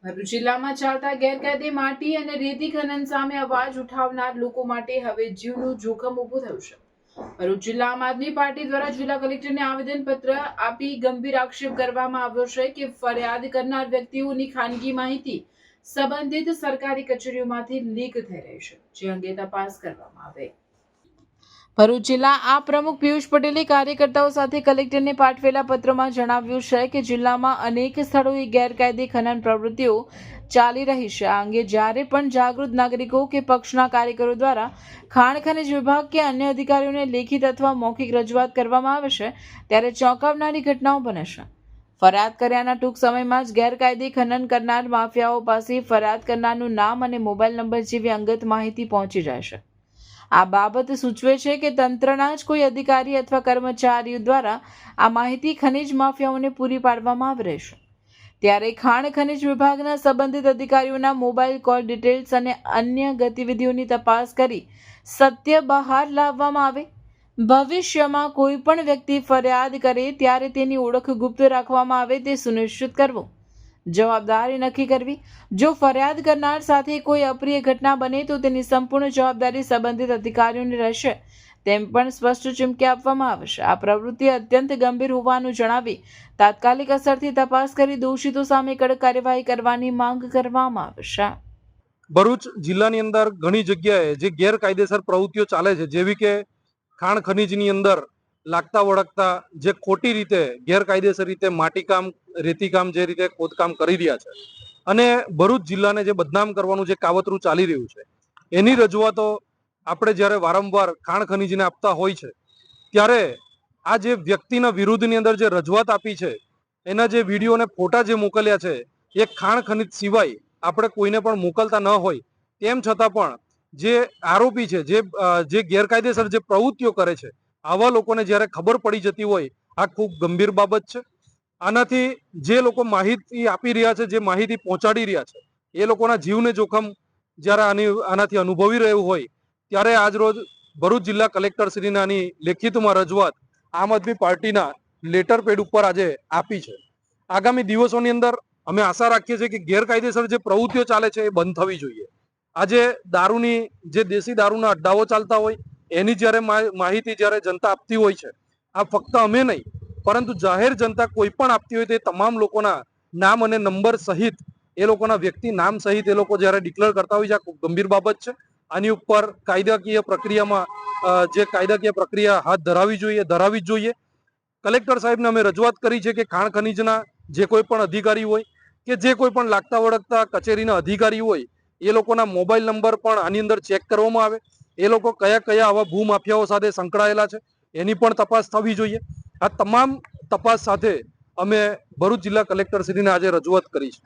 ભરૂચ જિલ્લામાં ચાલતા ગેરકાયદે માટી અને રેતી ખનન સામે અવાજ ઉઠાવનાર લોકો માટે હવે જીવનું જોખમ ઊભું થયું છે। ભરૂચ જિલ્લા આમ આદમી પાર્ટી દ્વારા જિલ્લા કલેક્ટરને આવેદનપત્ર આપી ગંભીર આક્ષેપ કરવામાં આવ્યો છે કે ફરિયાદ કરનાર વ્યક્તિઓની ખાનગી માહિતી સંબંધિત સરકારી કચેરીઓમાંથી લીક થઈ રહી છે, જે અંગે તપાસ કરવામાં આવે। ભરૂચ જિલ્લા આ પ્રમુખ પિયુષ પટેલે કાર્યકર્તાઓ સાથે કલેક્ટરને પાઠવેલા પત્રમાં જણાવ્યું છે કે જિલ્લામાં અનેક સ્થળોએ ગેરકાયદે ખનન પ્રવૃત્તિઓ ચાલી રહી છે। આ અંગે જ્યારે પણ જાગૃત નાગરિકો કે પક્ષના કાર્યકરો દ્વારા ખાણ ખનિજ વિભાગ કે અન્ય અધિકારીઓને લેખિત અથવા મૌખિક રજૂઆત કરવામાં આવે છે, ત્યારે ચોંકાવનારી ઘટનાઓ બને છે। ફરિયાદ કર્યાના ટૂંક સમયમાં જ ગેરકાયદે ખનન કરનાર માફિયાઓ પાસે ફરિયાદ કરનારનું નામ અને મોબાઈલ નંબર જેવી અંગત માહિતી પહોંચી જાય છે। આ બાબત સૂચવે છે કે તંત્રના જ કોઈ અધિકારી અથવા કર્મચારીઓ દ્વારા આ માહિતી ખનિજ માફિયાઓને પૂરી પાડવામાં આવી રહી છે। ત્યારે ખાણ ખનિજ વિભાગના સંબંધિત અધિકારીઓના મોબાઈલ કોલ ડિટેલ્સ અને અન્ય ગતિવિધિઓની તપાસ કરી સત્ય બહાર લાવવામાં આવે। ભવિષ્યમાં કોઈ પણ વ્યક્તિ ફરિયાદ કરે ત્યારે તેની ઓળખ ગુપ્ત રાખવામાં આવે તે સુનિશ્ચિત કરવું। જવાબદારી નક્કી કરવી। જો ફરિયાદ કરનાર સાથે કોઈ અપ્રિય ઘટના બને તો તેની સંપૂર્ણ જવાબદારી સંબંધિત અધિકારીઓની રહેશે, તેમ પણ સ્પષ્ટ ચીમકી આપવામાં આવશે। આ પ્રવૃત્તિ અત્યંત ગંભીર હોવાનું જણાવી તાત્કાલિક અસરથી તપાસ કરી દોષિતો સામે કડક કાર્યવાહી કરવાની માંગ કરવામાં આવશે। ભરૂચ જિલ્લાની અંદર ઘણી જગ્યાએ જે ગેરકાયદેસર પ્રવૃત્તિઓ ચાલે છે, જેવી કે ખાણ ખનીજની અંદર લાગતા વળગતા જે ખોટી રીતે ગેરકાયદેસર રીતે માટીકામ રેતીકામ જે રીતે ખોદકામ કરી રહ્યા છે અને ભરૂચ જિલ્લાને જે બદનામ કરવાનું જે કાવતરું ચાલી રહ્યું છે, એની રજૂઆતો આપણે જ્યારે વારંવાર ખાણ ખનીજને આપતા હોય છે ત્યારે આ જે વ્યક્તિના વિરુદ્ધની અંદર જે રજૂઆત આપી છે એના જે વિડીયો અને ફોટા જે મોકલ્યા છે એ ખાણ ખનીજ સિવાય આપણે કોઈને પણ મોકલતા ન હોય, તેમ છતાં પણ જે આરોપી છે જે ગેરકાયદેસર જે પ્રવૃત્તિઓ કરે છે આવા લોકોને જ્યારે ખબર પડી જતી હોય, આ ખૂબ ગંભીર બાબત છે। આનાથી જે લોકો માહિતી આપી રહ્યા છે, જે માહિતી પહોંચાડી રહ્યા છે, એ લોકોના જીવને જોખમ જ્યારે આનાથી અનુભવી રહ્યું હોય ત્યારે આજરોજ ભરૂચ જિલ્લા કલેક્ટર શ્રીને આની લેખિતમાં રજૂઆત આમ આદમી પાર્ટીના લેટર પેડ ઉપર આજે આપી છે। આગામી દિવસોની અંદર અમે આશા રાખીએ છીએ કે ગેરકાયદેસર જે પ્રવૃત્તિઓ ચાલે છે એ બંધ થવી જોઈએ। આજે દારૂની જે દેશી દારૂના અડ્ડાઓ ચાલતા હોય એની જ્યારે માહિતી જ્યારે જનતા આપતી હોય છે, આ ફક્ત અમે નહીં પરંતુ જાહેર જનતા કોઈ પણ આપતી હોય તે તમામ લોકોના નામ અને નંબર સહિત એ લોકોના વ્યક્તિ નામ સહિત એ લોકો જ્યારે ડિક્લેર કરતા હોય છે, આ ખૂબ ગંભીર બાબત છે। આની ઉપર કાયદાકીય પ્રક્રિયામાં જે કાયદાકીય પ્રક્રિયા હાથ ધરાવી જ જોઈએ। કલેક્ટર સાહેબને અમે રજૂઆત કરી છે કે ખાણ ખનીજના જે કોઈ પણ અધિકારી હોય કે જે કોઈ પણ લાગતા વળગતા કચેરીના અધિકારી હોય એ લોકોના મોબાઈલ નંબર પણ આની અંદર ચેક કરવામાં આવે। એ લોકો કયા કયા આવા ભૂમાફિયાઓ સાથે સંકળાયેલા છે એની પણ તપાસ થવી જોઈએ। આ તમામ તપાસ સાથે અમે ભરૂચ જિલ્લા કલેક્ટર શ્રીને આજે રજૂઆત કરી છે।